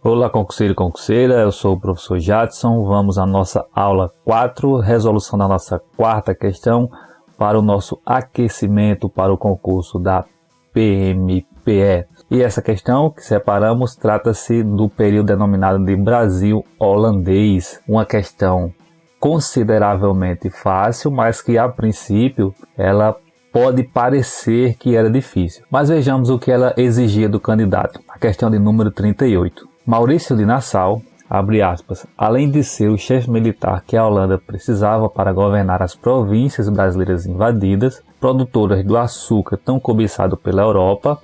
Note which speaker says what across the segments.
Speaker 1: Olá, concurseiro e concurseira, eu sou o professor Jadson. Vamos à nossa aula 4, resolução da nossa quarta questão para o nosso aquecimento para o concurso da PMPE. E essa questão que separamos trata-se do período denominado de Brasil holandês, uma questão consideravelmente fácil, mas que a princípio ela pode parecer que era difícil. Mas vejamos o que ela exigia do candidato. A questão de número 38. Maurício de Nassau, abre aspas, além de ser o chefe militar que a Holanda precisava para governar as províncias brasileiras invadidas, produtoras do açúcar tão cobiçado pela Europa,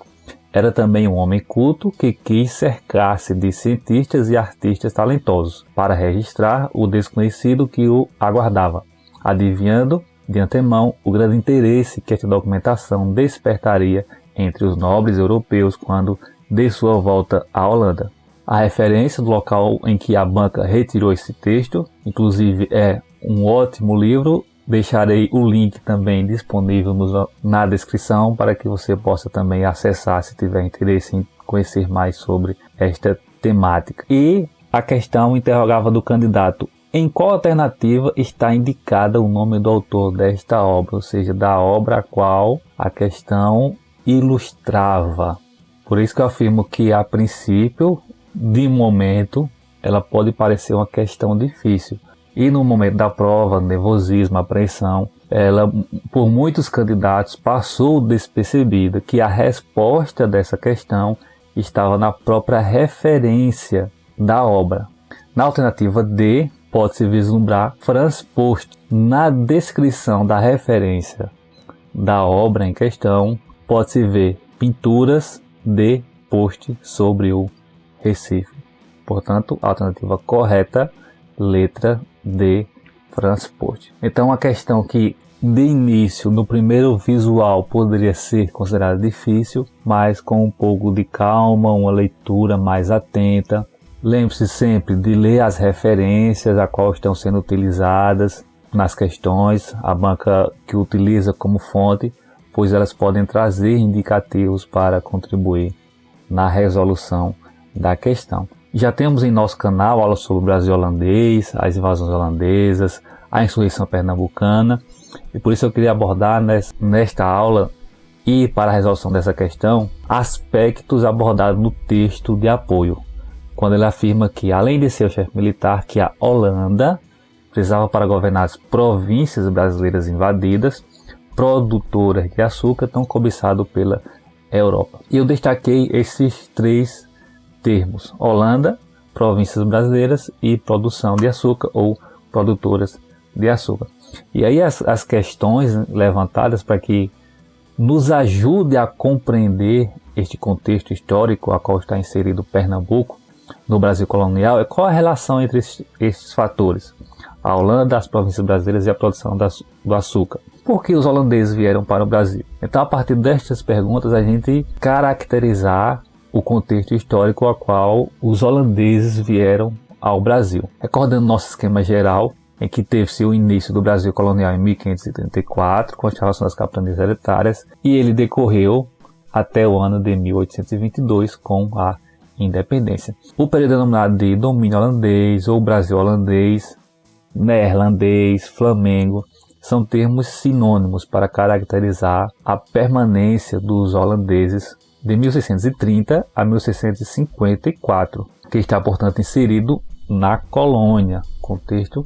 Speaker 1: era também um homem culto que quis cercar-se de cientistas e artistas talentosos para registrar o desconhecido que o aguardava, adivinhando de antemão o grande interesse que esta documentação despertaria entre os nobres europeus quando de sua volta à Holanda. A referência do local em que a banca retirou esse texto, inclusive é um ótimo livro, deixarei o link também disponível na descrição para que você possa também acessar se tiver interesse em conhecer mais sobre esta temática. E a questão interrogava do candidato: em qual alternativa está indicada o nome do autor desta obra, ou seja, da obra a qual a questão ilustrava. Por isso que eu afirmo que a princípio, de momento, ela pode parecer uma questão difícil. E no momento da prova, nervosismo, apreensão, ela, por muitos candidatos, passou despercebida que a resposta dessa questão estava na própria referência da obra. Na alternativa D, pode-se vislumbrar Franz Post. Na descrição da referência da obra em questão, pode-se ver pinturas de Post sobre o Recife. Portanto, a alternativa correta, letra D, Franz Post. Então, a questão que de início, no primeiro visual, poderia ser considerada difícil, mas com um pouco de calma, uma leitura mais atenta. Lembre-se sempre de ler as referências a qual estão sendo utilizadas nas questões, a banca que utiliza como fonte, pois elas podem trazer indicativos para contribuir na resolução da questão. Já temos em nosso canal aulas sobre o Brasil holandês, as invasões holandesas, a insurreição pernambucana, e por isso eu queria abordar nesta aula e para a resolução dessa questão aspectos abordados no texto de apoio, quando ele afirma que, além de ser o chefe militar, que a Holanda precisava para governar as províncias brasileiras invadidas, produtoras de açúcar tão cobiçado pela Europa. E eu destaquei esses três termos: Holanda, províncias brasileiras e produção de açúcar ou produtoras de açúcar. E aí as questões levantadas para que nos ajude a compreender este contexto histórico a qual está inserido Pernambuco no Brasil colonial é qual a relação entre esses fatores: a Holanda, as províncias brasileiras e a produção do açúcar. Por que os holandeses vieram para o Brasil? Então, a partir destas perguntas, a gente caracterizar o contexto histórico a qual os holandeses vieram ao Brasil. Recordando nosso esquema geral, em que teve-se o início do Brasil colonial em 1534, com a instalação das capitanias hereditárias, e ele decorreu até o ano de 1822, com a independência. O período denominado de domínio holandês, ou Brasil holandês, neerlandês, flamengo, são termos sinônimos para caracterizar a permanência dos holandeses de 1630 a 1654, que está, portanto, inserido na colônia, contexto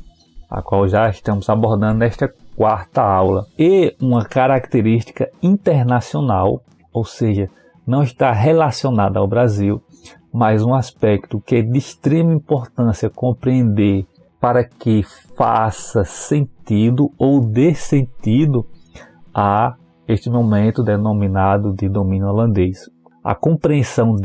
Speaker 1: a qual já estamos abordando nesta quarta aula. E uma característica internacional, ou seja, não está relacionada ao Brasil, mas um aspecto que é de extrema importância compreender para que faça sentido ou dê sentido a este momento denominado de domínio holandês. A compreensão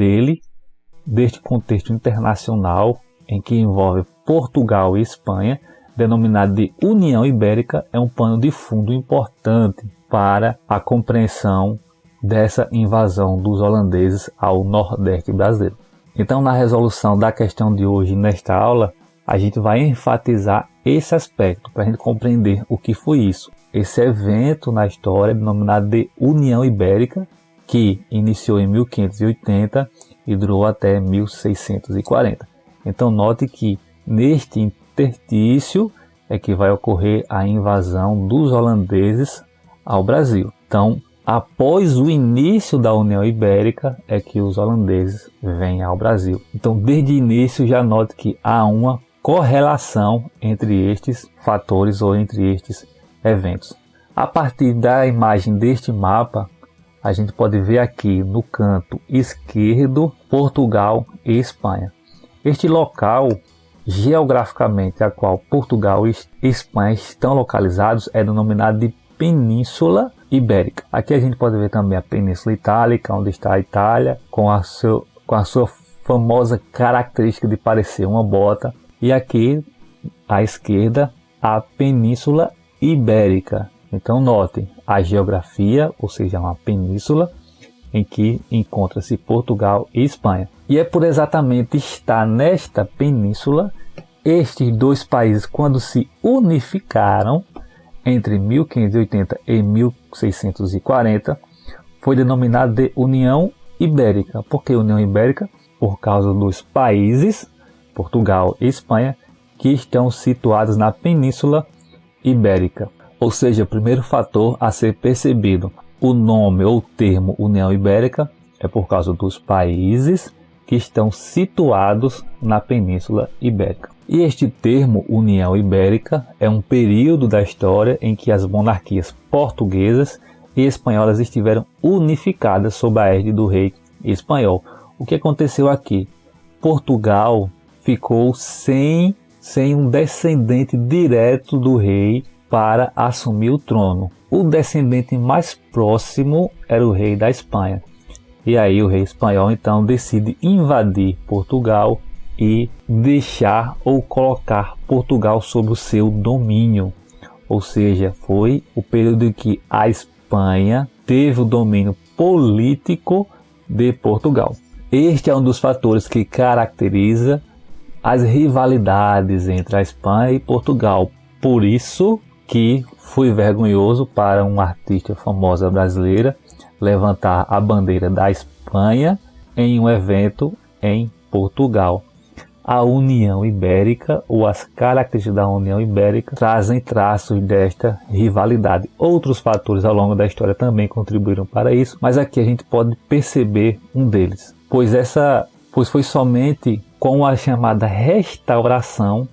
Speaker 1: deste contexto internacional, em que envolve Portugal e Espanha, denominado de União Ibérica, é um pano de fundo importante para a compreensão dessa invasão dos holandeses ao Nordeste brasileiro. Então, na resolução da questão de hoje, nesta aula, a gente vai enfatizar esse aspecto para a gente compreender o que foi isso. Esse evento na história denominado de União Ibérica, que iniciou em 1580 e durou até 1640. Então note que neste interstício é que vai ocorrer a invasão dos holandeses ao Brasil. Então, após o início da União Ibérica é que os holandeses vêm ao Brasil. Então, desde o início já note que há uma correlação entre estes fatores ou entre estes eventos. A partir da imagem deste mapa, a gente pode ver aqui no canto esquerdo Portugal e Espanha. Este local, geograficamente, a qual Portugal e Espanha estão localizados, é denominado de Península Ibérica. Aqui a gente pode ver também a Península Itálica, onde está a Itália, com a sua famosa característica de parecer uma bota. E aqui, à esquerda, a Península Ibérica. Então notem a geografia, ou seja, uma península em que encontra-se Portugal e Espanha. E é por exatamente estar nesta península, estes dois países, quando se unificaram entre 1580 e 1640, foi denominado de União Ibérica. Por que União Ibérica? Por causa dos países, Portugal e Espanha, que estão situados na Península Ibérica. Ou seja, o primeiro fator a ser percebido, o nome ou termo União Ibérica é por causa dos países que estão situados na Península Ibérica. E este termo União Ibérica é um período da história em que as monarquias portuguesas e espanholas estiveram unificadas sob a égide do rei espanhol. O que aconteceu aqui? Portugal ficou sem um descendente direto do rei para assumir o trono. O descendente mais próximo era o rei da Espanha. E aí o rei espanhol então decide invadir Portugal e deixar ou colocar Portugal sob o seu domínio. Ou seja, foi o período em que a Espanha teve o domínio político de Portugal. Este é um dos fatores que caracteriza as rivalidades entre a Espanha e Portugal. Por isso que foi vergonhoso para uma artista famosa brasileira levantar a bandeira da Espanha em um evento em Portugal. A União Ibérica ou as características da União Ibérica trazem traços desta rivalidade. Outros fatores ao longo da história também contribuíram para isso, mas aqui a gente pode perceber um deles, pois foi somente com a chamada restauração,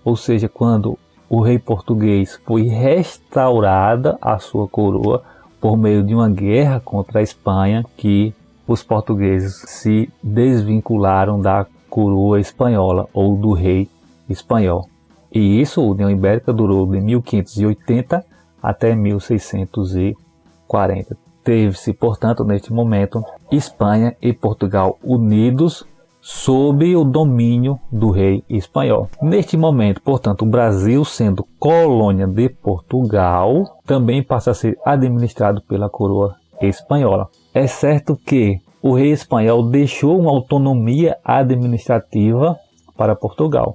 Speaker 1: ou seja, quando o rei português foi restaurada a sua coroa por meio de uma guerra contra a Espanha, que os portugueses se desvincularam da coroa espanhola ou do rei espanhol. E isso, a União Ibérica, durou de 1580 até 1640. Teve-se, portanto, neste momento, Espanha e Portugal unidos sob o domínio do rei espanhol. Neste momento, portanto, o Brasil, sendo colônia de Portugal, também passa a ser administrado pela coroa espanhola. É certo que o rei espanhol deixou uma autonomia administrativa para Portugal.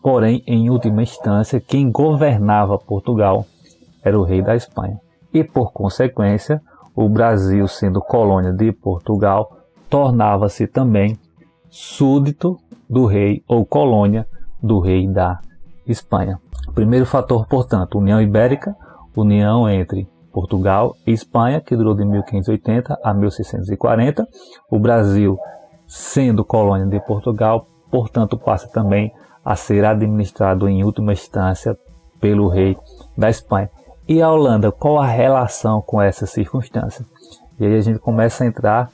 Speaker 1: Porém, em última instância, quem governava Portugal era o rei da Espanha. E, por consequência, o Brasil, sendo colônia de Portugal, tornava-se também súdito do rei ou colônia do rei da Espanha. Primeiro fator, portanto, União Ibérica, união entre Portugal e Espanha, que durou de 1580 a 1640. O Brasil, sendo colônia de Portugal, portanto, passa também a ser administrado em última instância pelo rei da Espanha. E a Holanda, qual a relação com essa circunstância? E aí a gente começa a entrar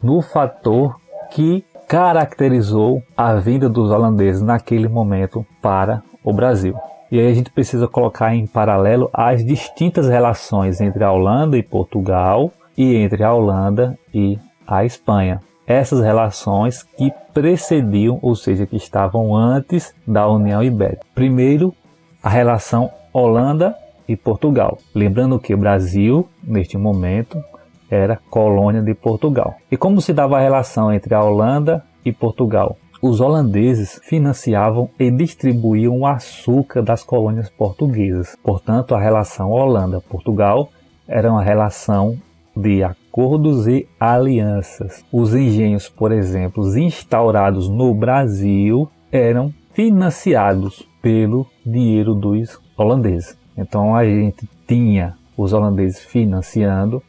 Speaker 1: no fator que caracterizou a vinda dos holandeses naquele momento para o Brasil. E aí a gente precisa colocar em paralelo as distintas relações entre a Holanda e Portugal e entre a Holanda e a Espanha. Essas relações que precediam, ou seja, que estavam antes da União Ibérica. Primeiro, a relação Holanda e Portugal. Lembrando que o Brasil, neste momento, era colônia de Portugal. E como se dava a relação entre a Holanda e Portugal? Os holandeses financiavam e distribuíam o açúcar das colônias portuguesas. Portanto, a relação Holanda-Portugal era uma relação de acordos e alianças. Os engenhos, por exemplo, instaurados no Brasil, eram financiados pelo dinheiro dos holandeses. Então a gente tinha os holandeses financiando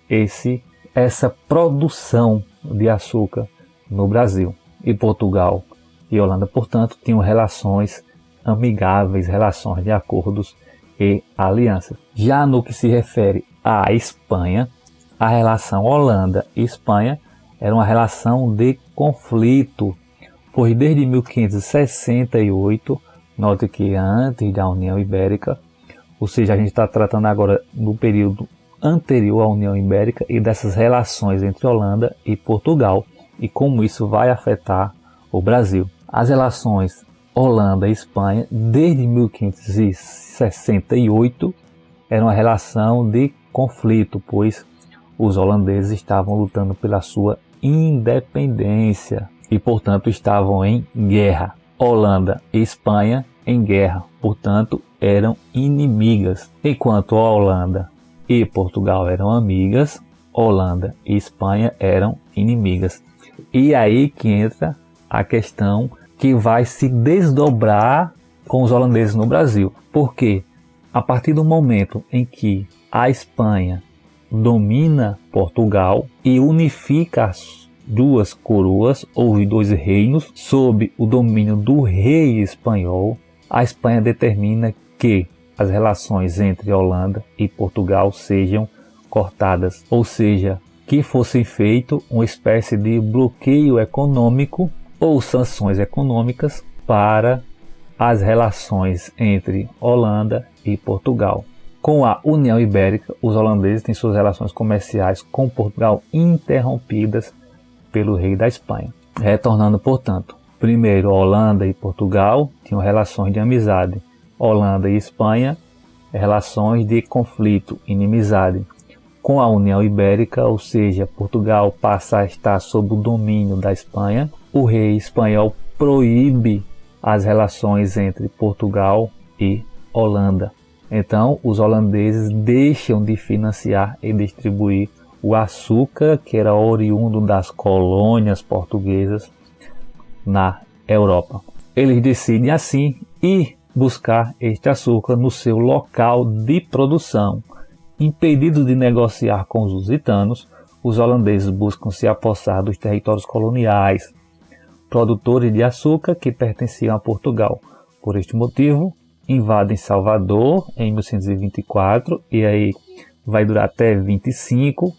Speaker 1: essa produção de açúcar no Brasil. E Portugal e Holanda, portanto, tinham relações amigáveis, relações de acordos e alianças. Já no que se refere à Espanha, a relação Holanda e Espanha era uma relação de conflito, pois desde 1568, note que antes da União Ibérica, ou seja, a gente está tratando agora do período anterior à União Ibérica e dessas relações entre Holanda e Portugal e como isso vai afetar o Brasil. As relações Holanda e Espanha, desde 1568, era uma relação de conflito, pois os holandeses estavam lutando pela sua independência e, portanto, estavam em guerra. Holanda e Espanha em guerra, portanto, eram inimigas. Enquanto a Holanda e Portugal eram amigas, Holanda e Espanha eram inimigas. E aí que entra a questão que vai se desdobrar com os holandeses no Brasil. Porque a partir do momento em que a Espanha domina Portugal e unifica as duas coroas ou dois reinos sob o domínio do rei espanhol, a Espanha determina que as relações entre Holanda e Portugal sejam cortadas, ou seja, que fosse feito uma espécie de bloqueio econômico ou sanções econômicas para as relações entre Holanda e Portugal. Com a União Ibérica, os holandeses têm suas relações comerciais com Portugal interrompidas pelo rei da Espanha. Retornando, portanto, primeiro Holanda e Portugal tinham relações de amizade. Holanda e Espanha, relações de conflito, inimizade. Com a União Ibérica, ou seja, Portugal passa a estar sob o domínio da Espanha, o rei espanhol proíbe as relações entre Portugal e Holanda. Então, os holandeses deixam de financiar e distribuir o açúcar que era oriundo das colônias portuguesas na Europa. Eles decidem assim ir buscar este açúcar no seu local de produção. Impedidos de negociar com os lusitanos, os holandeses buscam se apossar dos territórios coloniais, produtores de açúcar que pertenciam a Portugal. Por este motivo, invadem Salvador em 1124 e aí vai durar até 25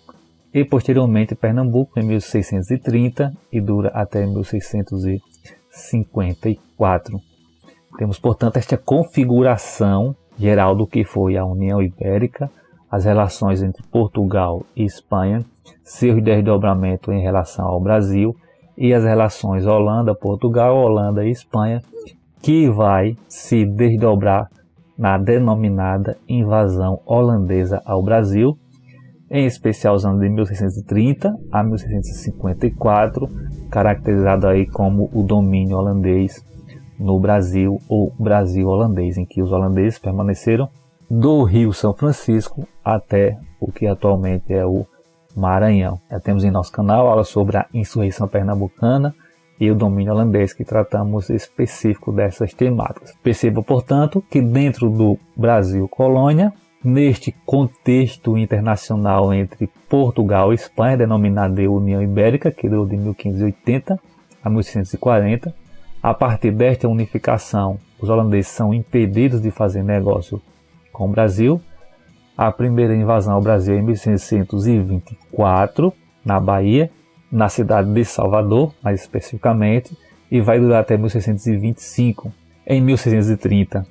Speaker 1: e posteriormente Pernambuco em 1630 e dura até 1654. Temos, portanto, esta configuração geral do que foi a União Ibérica, as relações entre Portugal e Espanha, seus desdobramentos em relação ao Brasil e as relações Holanda-Portugal, Holanda e Espanha, que vai se desdobrar na denominada invasão holandesa ao Brasil, em especial os anos de 1630 a 1654, caracterizado aí como o domínio holandês no Brasil ou Brasil holandês, em que os holandeses permaneceram do Rio São Francisco até o que atualmente é o Maranhão. Já temos em nosso canal aula sobre a insurreição pernambucana e o domínio holandês, que tratamos específico dessas temáticas. Perceba, portanto, que dentro do Brasil colônia, neste contexto internacional entre Portugal e Espanha, denominado de União Ibérica, que durou de 1580 a 1640, a partir desta unificação, os holandeses são impedidos de fazer negócio com o Brasil. A primeira invasão ao Brasil é em 1624, na Bahia, na cidade de Salvador, mais especificamente, e vai durar até 1625. Em 1630,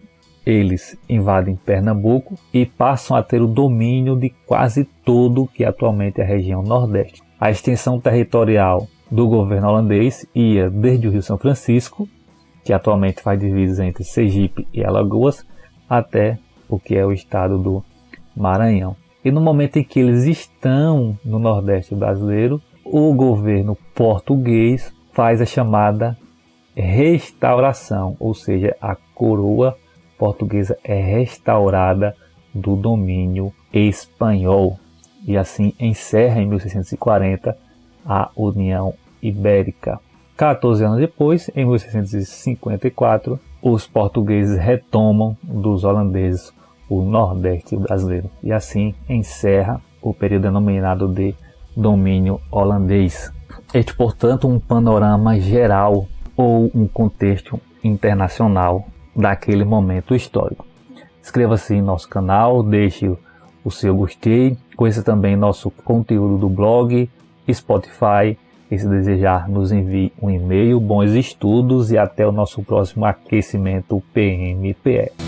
Speaker 1: eles invadem Pernambuco e passam a ter o domínio de quase todo que atualmente é a região Nordeste. A extensão territorial do governo holandês ia desde o Rio São Francisco, que atualmente faz divisas entre Sergipe e Alagoas, até o que é o estado do Maranhão. E no momento em que eles estão no Nordeste brasileiro, o governo português faz a chamada restauração, ou seja, a coroa portuguesa é restaurada do domínio espanhol. e assim encerra em 1640 a União Ibérica. 14 anos depois, em 1654, os portugueses retomam dos holandeses o Nordeste brasileiro e assim encerra o período denominado de domínio holandês. Este, portanto, um panorama geral ou um contexto internacional daquele momento histórico. Inscreva-se em nosso canal, deixe o seu gostei, conheça também nosso conteúdo do blog, Spotify, e se desejar nos envie um e-mail. Bons estudos e até o nosso próximo aquecimento PMPE.